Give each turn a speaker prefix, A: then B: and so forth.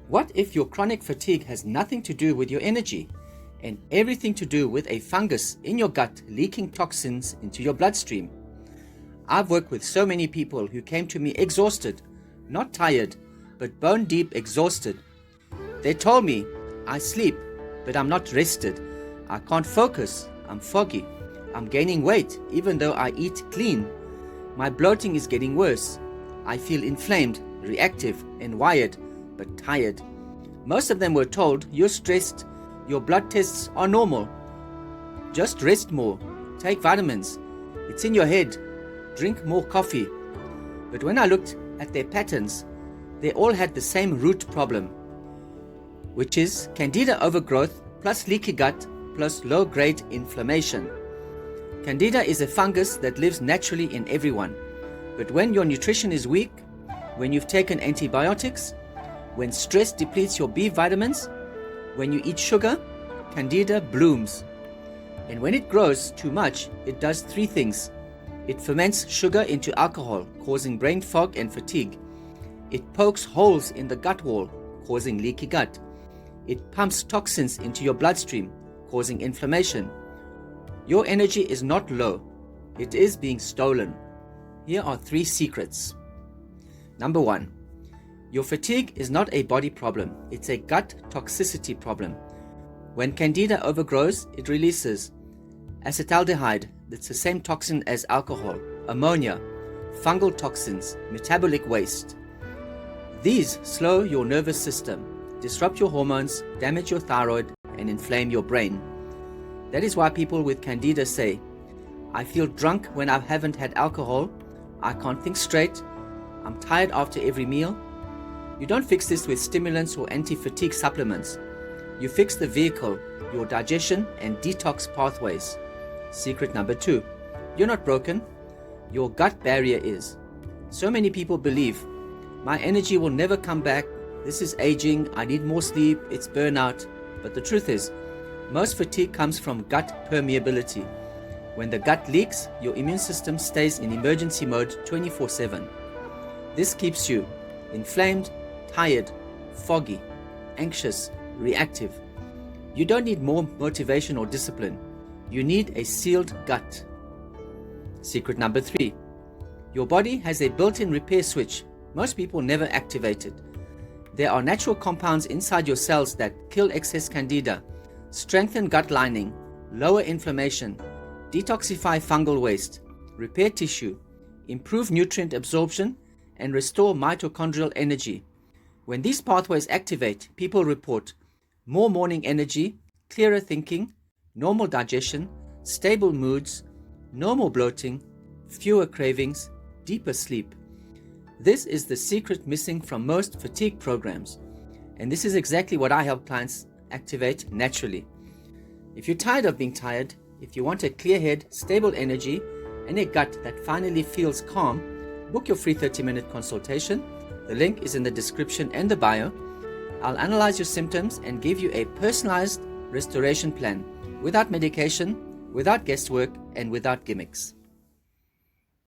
A: What if your chronic fatigue has nothing to do with your energy and everything to do with a fungus in your gut leaking toxins into your bloodstream? I've worked with so many people who came to me exhausted, not tired, but bone deep exhausted. They told me, I sleep, but I'm not rested. I can't focus, I'm foggy. I'm gaining weight even though I eat clean. My bloating is getting worse. I feel inflamed, reactive, and wired, but tired. Most of them were told, you're stressed, your blood tests are normal. Just rest more, take vitamins, it's in your head, drink more coffee. But when I looked at their patterns, they all had the same root problem, which is Candida overgrowth plus leaky gut plus low-grade inflammation. Candida is a fungus that lives naturally in everyone. But when your nutrition is weak, when you've taken antibiotics, when stress depletes your B vitamins, when you eat sugar, Candida blooms. And when it grows too much, it does three things. It ferments sugar into alcohol, causing brain fog and fatigue. It pokes holes in the gut wall, causing leaky gut. It pumps toxins into your bloodstream, causing inflammation. Your energy is not low, it is being stolen. Here are 3 secrets. Number 1, your fatigue is not a body problem, it's a gut toxicity problem. When Candida overgrows, it releases acetaldehyde, that's the same toxin as alcohol, ammonia, fungal toxins, metabolic waste. These slow your nervous system, disrupt your hormones, damage your thyroid, and inflame your brain. That is why people with Candida say, I feel drunk when I haven't had alcohol, I can't think straight, I'm tired after every meal. You don't fix this with stimulants or anti-fatigue supplements. You fix the vehicle, your digestion and detox pathways. Secret number 2, you're not broken, your gut barrier is. So many people believe, my energy will never come back, this is aging, I need more sleep, it's burnout. But the truth is, most fatigue comes from gut permeability. When the gut leaks, your immune system stays in emergency mode 24/7. This keeps you inflamed, tired, foggy, anxious, reactive. You don't need more motivation or discipline. You need a sealed gut. Secret number 3, your body has a built-in repair switch. Most people never activate it. There are natural compounds inside your cells that kill excess Candida, strengthen gut lining, lower inflammation, detoxify fungal waste, repair tissue, improve nutrient absorption, and restore mitochondrial energy. When these pathways activate, people report more morning energy, clearer thinking, normal digestion, stable moods, no more bloating, fewer cravings, deeper sleep. This is the secret missing from most fatigue programs, and this is exactly what I help clients activate naturally. If you're tired of being tired, if you want a clear head, stable energy, and a gut that finally feels calm, book your free 30-minute consultation. The link is in the description and the bio. I'll analyze your symptoms and give you a personalized restoration plan without medication, without guesswork, and without gimmicks.